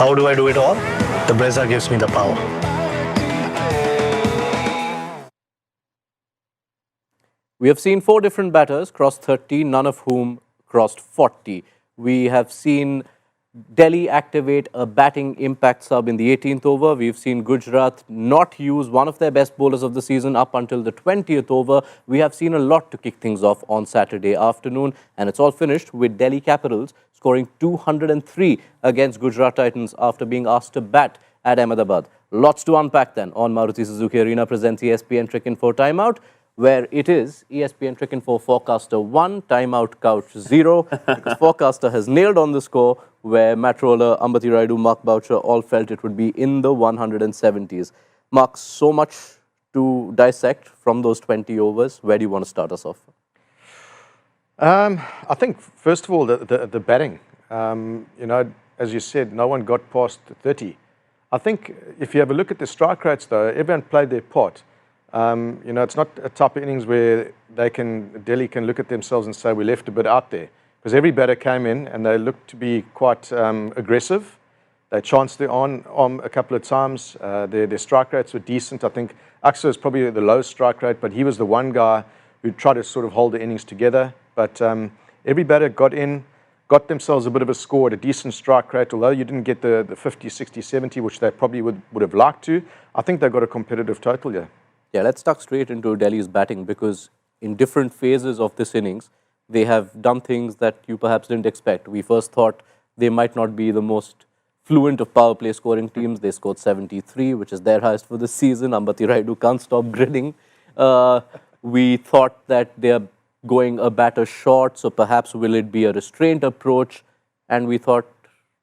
How do I do it all? The Brezza gives me the power. We have seen 4 different batters cross 30, none of whom crossed 40. We have seen Delhi activate a batting impact sub in the 18th over. We've seen Gujarat not use one of their best bowlers of the season up until the 20th over. We have seen a lot to kick things off on Saturday afternoon, and it's all finished with Delhi Capitals scoring 203 against Gujarat Titans after being asked to bat at Ahmedabad. Lots to unpack then on Maruti Suzuki Arena presents ESPN Cricket for Timeout, where it is ESPN Cricket for Forecaster 1, Timeout Couch 0, because Forecaster has nailed on the score, where Matt Roller, Ambati Rayudu, Mark Boucher all felt it would be in the 170s. Mark, so much to dissect from those 20 overs. Where do you want to start us off? I think, first of all, the batting. As you said, no one got past 30. I think if you have a look at the strike rates, though, everyone played their part. It's not a type of innings where Delhi can look at themselves and say we left a bit out there, because every batter came in and they looked to be quite aggressive. They chanced their arm a couple of times. Their strike rates were decent. I think Aksa is probably the lowest strike rate, but he was the one guy who tried to sort of hold the innings together. But every batter got in, got themselves a bit of a score at a decent strike rate, although you didn't get the 50, 60, 70, which they probably would have liked to. I think they got a competitive total, yeah. Yeah, let's tuck straight into Delhi's batting, because in different phases of this innings, they have done things that you perhaps didn't expect. We first thought they might not be the most fluent of power play scoring teams. They scored 73, which is their highest for the season. Ambati Rayudu can't stop grinning. We thought that they are going a batter short, so perhaps will it be a restraint approach? And we thought,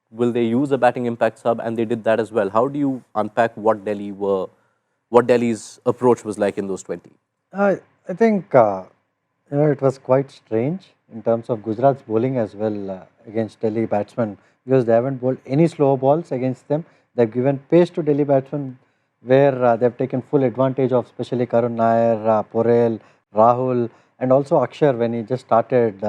will they use a batting impact sub? And they did that as well. How do you unpack what Delhi's approach was like in those 20? I think it was quite strange in terms of Gujarat's bowling as well against Delhi batsmen, because they haven't bowled any slow balls against them. They've given pace to Delhi batsmen, where they've taken full advantage of, especially Karun Nair, Porel, Rahul, and also Akshar when he just started.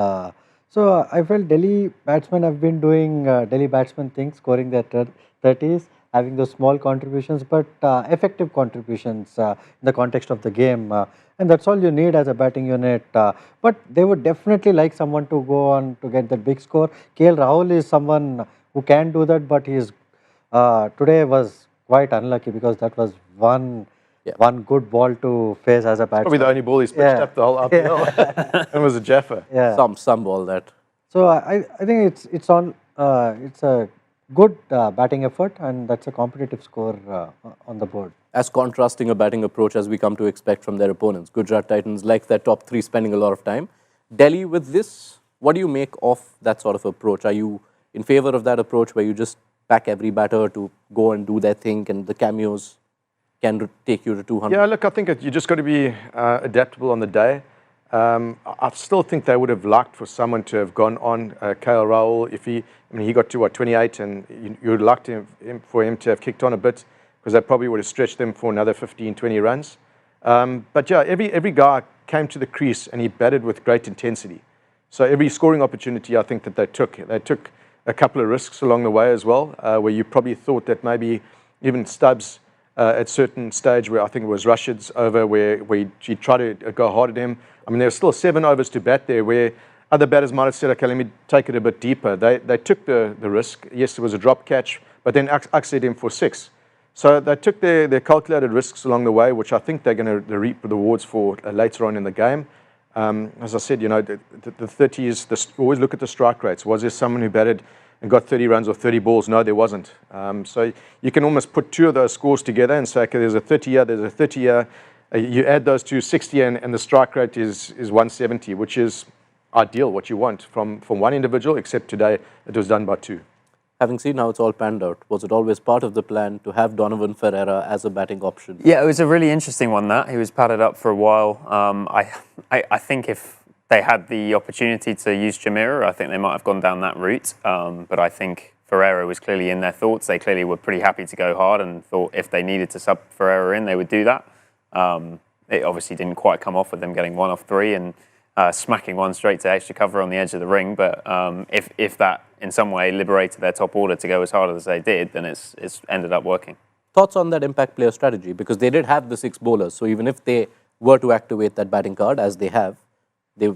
So I felt Delhi batsmen have been doing Delhi batsmen things, scoring their 30s, having those small contributions, but effective contributions in the context of the game. And that's all you need as a batting unit. But they would definitely like someone to go on to get that big score. KL Rahul is someone who can do that, but today was quite unlucky, because that was one good ball to face as a batsman. Probably the only ball he's pitched up the whole IPL. It was a Jaffa. Yeah. Some ball that. So I think it's a good batting effort, and that's a competitive score on the board. As contrasting a batting approach as we come to expect from their opponents. Gujarat Titans like their top 3 spending a lot of time. Delhi with this, what do you make of that sort of approach? Are you in favor of that approach where you just pack every batter to go and do their thing, and the cameos can take you to 200? Yeah, look, I think you just got to be adaptable on the day. I still think they would have liked for someone to have gone on KL Rahul. He got to 28, and you would like for him to have kicked on a bit, because that probably would have stretched them for another 15, 20 runs. But yeah, every guy came to the crease and he batted with great intensity. So every scoring opportunity, I think that they took a couple of risks along the way as well, where you probably thought that maybe even Stubbs at certain stage, where I think it was Rashid's over, where he tried to go hard at him. I mean, there were still 7 overs to bat there, where other batters might have said, okay, let me take it a bit deeper. They took the risk. Yes, it was a drop catch, but then Aksa him for 6. So they took their calculated risks along the way, which I think they're going to reap the rewards for later on in the game. As I said, the 30s, always look at the strike rates. Was there someone who batted and got 30 runs or 30 balls? No, there wasn't. So you can almost put 2 of those scores together and say, okay, there's a 30 here, there's a 30 here. You add those to 60, and the strike rate is 170, which is ideal, what you want from one individual, except today it was done by 2. Having seen how it's all panned out, was it always part of the plan to have Donovan Ferreira as a batting option? Yeah, it was a really interesting one, that. He was padded up for a while. I think if they had the opportunity to use Jamira, I think they might have gone down that route. But I think Ferreira was clearly in their thoughts. They clearly were pretty happy to go hard and thought if they needed to sub Ferreira in, they would do that. It obviously didn't quite come off with them getting 1 off 3 and smacking one straight to extra cover on the edge of the ring. But if in some way liberated their top order to go as hard as they did, then it's ended up working. Thoughts on that impact player strategy? Because they did have the 6 bowlers, so even if they were to activate that batting card, as they have, they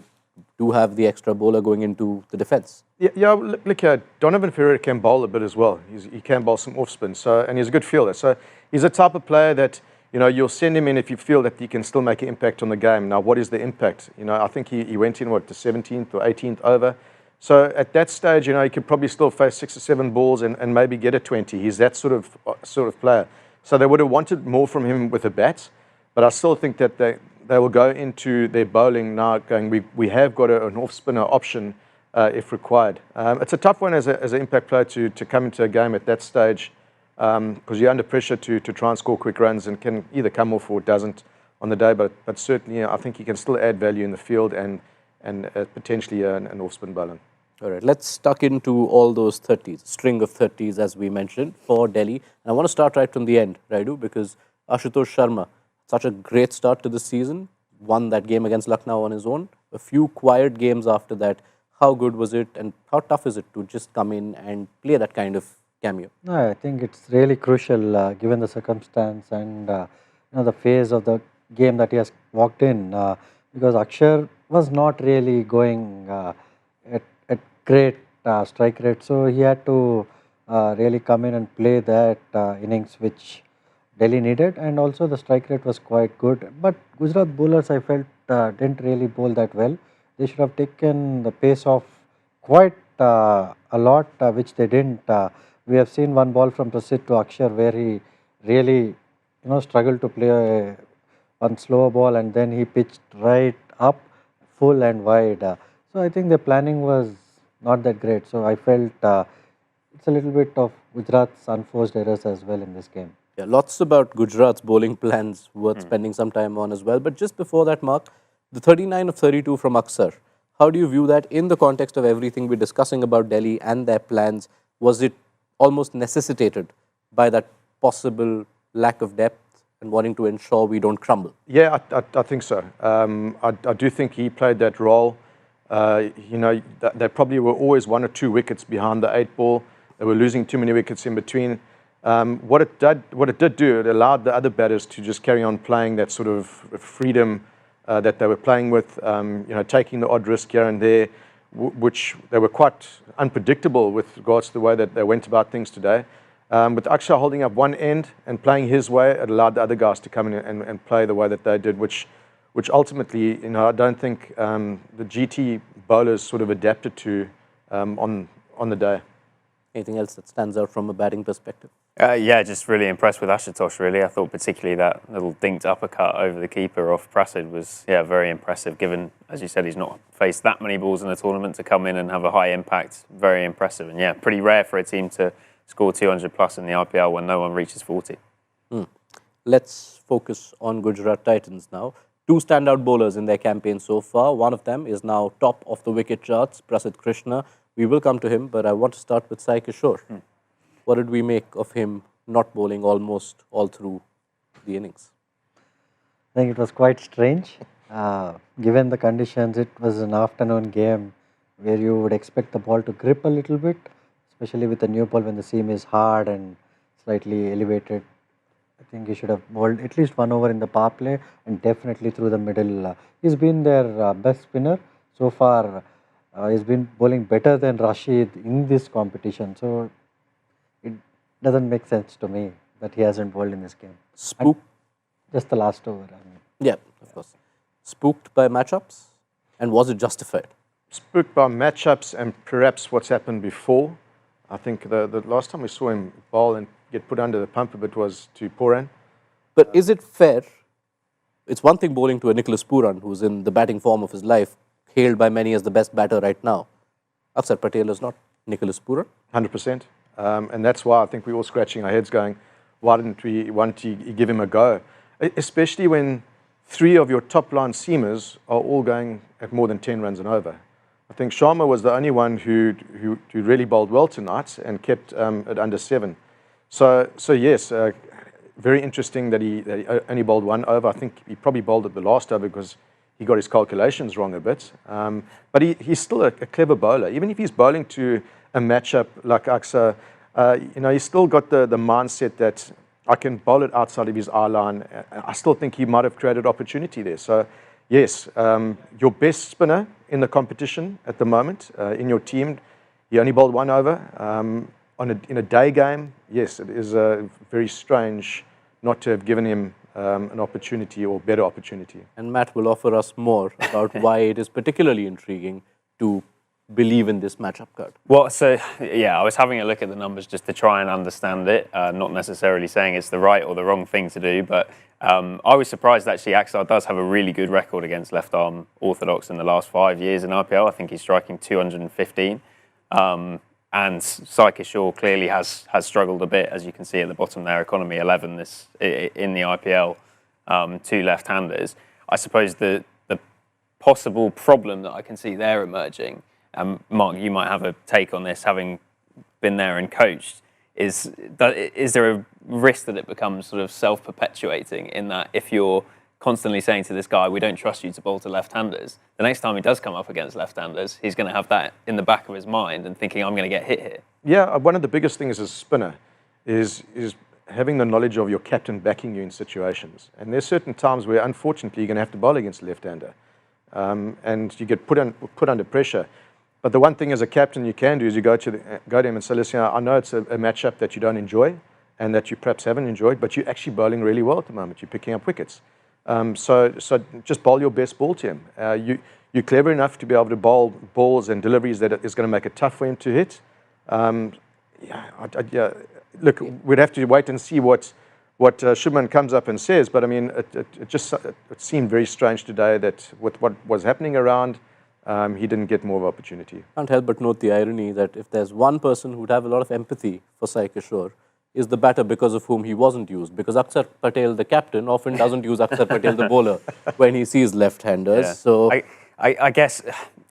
do have the extra bowler going into the defence. Yeah, look, Donovan Ferreira can bowl a bit as well. He can bowl some off spin, and he's a good fielder. So he's a type of player that, you know, you'll send him in if you feel that he can still make an impact on the game. Now, what is the impact? You know, I think he went in, the 17th or 18th over. So at that stage, you know, he could probably still face 6 or 7 balls and maybe get a 20. He's that sort of player. So they would have wanted more from him with the bats, but I still think that they will go into their bowling now going, we have got an off-spinner option if required. It's a tough one as an impact player to come into a game at that stage because you're under pressure to try and score quick runs and can either come off or doesn't on the day, but certainly I think he can still add value in the field and potentially an off-spin bowler. All right, let's tuck into all those 30s, string of 30s as we mentioned for Delhi. And I want to start right from the end, Rayudu, because Ashutosh Sharma, such a great start to the season, won that game against Lucknow on his own. A few quiet games after that. How good was it and how tough is it to just come in and play that kind of cameo? No, I think it's really crucial given the circumstance and the phase of the game that he has walked in because Akshar was not really going at great strike rate, so he had to really come in and play that innings which Delhi needed, and also the strike rate was quite good. But Gujarat bowlers, I felt, didn't really bowl that well. They should have taken the pace off quite a lot, which they didn't. We have seen one ball from Prasidh to Akshar where he really, struggled to play one slower ball, and then he pitched right up, full and wide. So I think the planning was not that great. So I felt it's a little bit of Gujarat's unforced errors as well in this game. Yeah, lots about Gujarat's bowling plans worth spending some time on as well. But just before that, Mark, the 39 of 32 from Aksar, how do you view that in the context of everything we're discussing about Delhi and their plans? Was it almost necessitated by that possible lack of depth and wanting to ensure we don't crumble? Yeah, I think so. I do think he played that role. They probably were always 1 or 2 wickets behind the 8 ball. They were losing too many wickets in between. What it did do, it allowed the other batters to just carry on playing that sort of freedom that they were playing with, taking the odd risk here and there, which they were quite unpredictable with regards to the way that they went about things today. With Akshar holding up one end and playing his way, it allowed the other guys to come in and play the way that they did, which ultimately, I don't think the GT bowlers sort of adapted to on the day. Anything else that stands out from a batting perspective? Yeah, just really impressed with Ashutosh, really. I thought particularly that little dinked uppercut over the keeper off Prasidh was, very impressive, given, as you said, he's not faced that many balls in the tournament to come in and have a high impact. Very impressive. And pretty rare for a team to score 200 plus in the IPL when no one reaches 40. Let's focus on Gujarat Titans now. 2 standout bowlers in their campaign so far. One of them is now top of the wicket charts, Prasidh Krishna. We will come to him, but I want to start with Sai Kishore. What did we make of him not bowling almost all through the innings? I think it was quite strange. Given the conditions, it was an afternoon game where you would expect the ball to grip a little bit, especially with the new ball when the seam is hard and slightly elevated. I think he should have bowled at least 1 over in the power play and definitely through the middle. He's been their best spinner so far. He's been bowling better than Rashid in this competition. So it doesn't make sense to me that he hasn't bowled in this game. Spooked? Just the last over. Yeah, of course. Spooked by matchups? And was it justified? Spooked by matchups and perhaps what's happened before. I think the last time we saw him bowl and get put under the pump a bit was to Puran. But is it fair? It's one thing bowling to a Nicholas Puran, who's in the batting form of his life, hailed by many as the best batter right now. Akshar Patel is not Nicholas Puran. 100%. And that's why I think we're all scratching our heads going, why didn't we want to give him a go? Especially when 3 of your top line seamers are all going at more than 10 runs and over. I think Sharma was the only one who really bowled well tonight and kept it under 7. So yes, very interesting that he only bowled 1 over. I think he probably bowled at the last over because he got his calculations wrong a bit. But he's still a clever bowler. Even if he's bowling to a matchup like Aksa, he's still got the mindset that I can bowl it outside of his eye line. I still think he might have created opportunity there. So, yes, your best spinner in the competition at the moment in your team, he only bowled 1 over. In a day game, yes, it is very strange not to have given him an opportunity or better opportunity. And Matt will offer us more about why it is particularly intriguing to believe in this matchup card. Well, so yeah, I was having a look at the numbers just to try and understand it, not necessarily saying it's the right or the wrong thing to do, but I was surprised actually Axar does have a really good record against left-arm orthodox in the last 5 years in IPL. I think he's striking 215. And Kishore clearly has struggled a bit, as you can see at the bottom there, economy 11 in the IPL, 2 left-handers. I suppose the possible problem that I can see there emerging, Mark, you might have a take on this, having been there and coached, is there a risk that it becomes sort of self-perpetuating in that if you're constantly saying to this guy, we don't trust you to bowl to left-handers, the next time he does come up against left-handers, he's going to have that in the back of his mind and thinking, I'm going to get hit here. Yeah, one of the biggest things as a spinner is having the knowledge of your captain backing you in situations. And there's certain times where, unfortunately, you're going to have to bowl against a left-hander. And you get put under pressure. But the one thing as a captain you can do is you go to him and say, listen, I know it's a matchup that you don't enjoy and that you perhaps haven't enjoyed, but you're actually bowling really well at the moment. You're picking up wickets. So just bowl your best ball to him. You're clever enough to be able to bowl balls and deliveries that is going to make it tough for him to hit. Look, we'd have to wait and see what Shubman comes up and says, but I mean, it seemed very strange today that with what was happening around, he didn't get more of opportunity. Can't help but note the irony that if there's one person who would have a lot of empathy for Sai Kishore, is the batter because of whom he wasn't used. Because Akshar Patel, the captain, often doesn't use Akshar Patel, the bowler, when he sees left-handers. Yeah. So I guess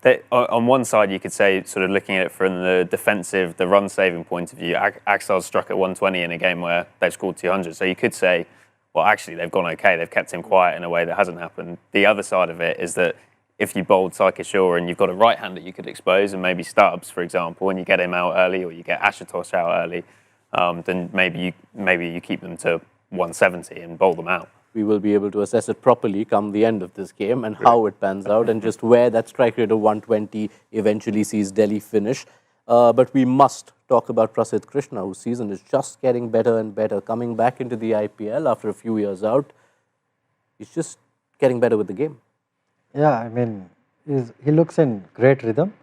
that on one side you could say, sort of looking at it from the defensive, the run-saving point of view, Axar struck at 120 in a game where they've scored 200. So you could say, well, actually, they've gone okay. They've kept him quiet in a way that hasn't happened. The other side of it is that if you bowled Sai Kishore and you've got a right-hander you could expose, and maybe Stubbs, for example, and you get him out early or you get Ashutosh out early, then maybe you keep them to 170 and bowl them out. we will be able to assess it properly come the end of this game and how it pans out and just where that strike rate of 120 eventually sees Delhi finish. But we must talk about Prasidh Krishna, whose season is just getting better and better, coming back into the IPL after a few years out. He's just getting better with the game. Yeah, I mean, he looks in great rhythm.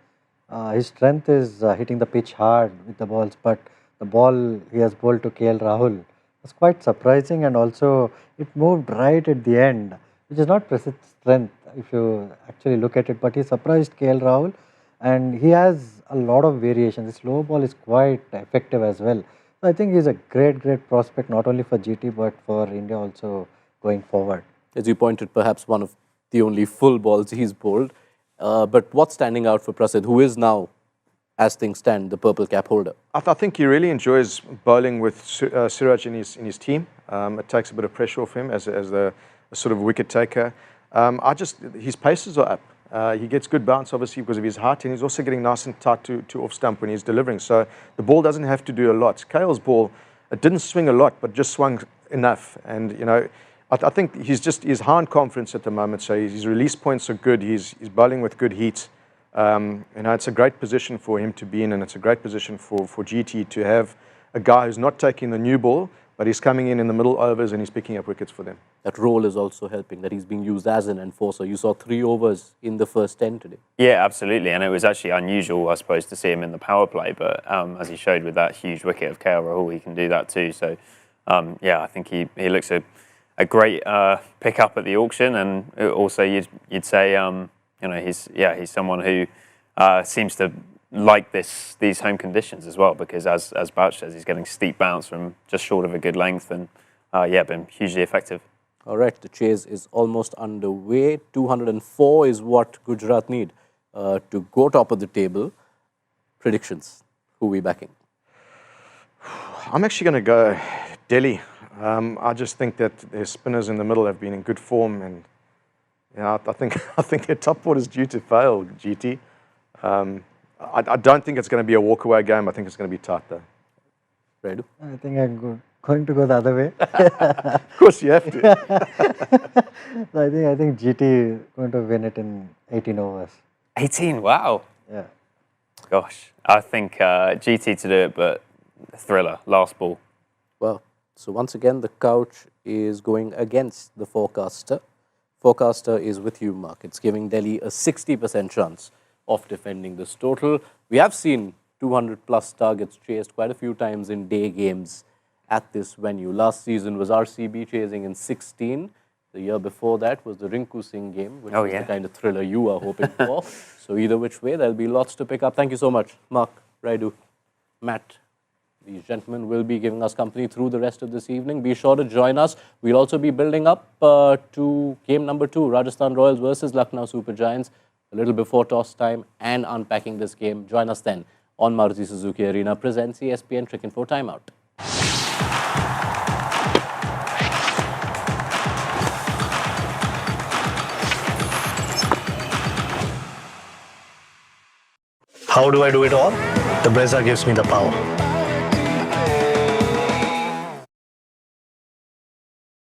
His strength is hitting the pitch hard with the balls, but the ball he has bowled to KL Rahul was quite surprising, and also it moved right at the end, which is not Prasidh's strength if you actually look at it, but he surprised KL Rahul, and he has a lot of variation. The slow ball is quite effective as well. So I think he's a great prospect, not only for GT but for India also going forward. As you pointed, perhaps one of the only full balls he's bowled. But what's standing out for Prasidh, who is now, as things stand, the purple cap holder? I think he really enjoys bowling with Siraj in his team. It takes a bit of pressure off him as a sort of wicket taker. His paces are up. He gets good bounce, obviously, because of his height, and he's also getting nice and tight to off stump when he's delivering. So the ball doesn't have to do a lot. KL's ball, it didn't swing a lot, but just swung enough. And, you know, I think he's high in confidence at the moment. So his release points are good. He's bowling with good heat. You know, it's a great position for him to be in, and it's a great position for GT to have a guy who's not taking the new ball, but he's coming in the middle overs and he's picking up wickets for them. That role is also helping, that he's being used as an enforcer. You saw 3 overs in the first 10 today. Yeah, absolutely. And it was actually unusual, I suppose, to see him in the power play. But as he showed with that huge wicket of KL Rahul, he can do that too. So, yeah, I think he looks a great pick up at the auction. And also you'd say, you know, he's someone who seems to like these home conditions as well, because as Boucher says, he's getting steep bounce from just short of a good length, and yeah, been hugely effective. All right, the chase is almost underway. 204 is what Gujarat need to go top of the table. Predictions, who are we backing? I'm actually going to go Delhi. I just think that their spinners in the middle have been in good form, and yeah, I think their top order is due to fail, GT. I don't think it's going to be a walkaway game. I think it's going to be tight, though. Rayudu? I think I'm going to go the other way. Of course, you have to. I think GT is going to win it in 18 overs. 18, wow. Yeah. Gosh, I think GT to do it, but thriller, last ball. Well, so once again, the couch is going against the forecaster. Forecaster is with you, Mark. It's giving Delhi a 60% chance of defending this total. We have seen 200 plus targets chased quite a few times in day games at this venue. Last season was RCB chasing in 16. The year before that was the Rinku Singh game, which was the kind of thriller you are hoping for. So either which way, there'll be lots to pick up. Thank you so much, Mark, Rayudu, Matt. These gentlemen will be giving us company through the rest of this evening. Be sure to join us. We'll also be building up to game number 2, Rajasthan Royals versus Lucknow Super Giants, a little before toss time and unpacking this game. Join us then on Maruti Suzuki Arena presents ESPN Cricket for Timeout. How do I do it all? The Brezza gives me the power.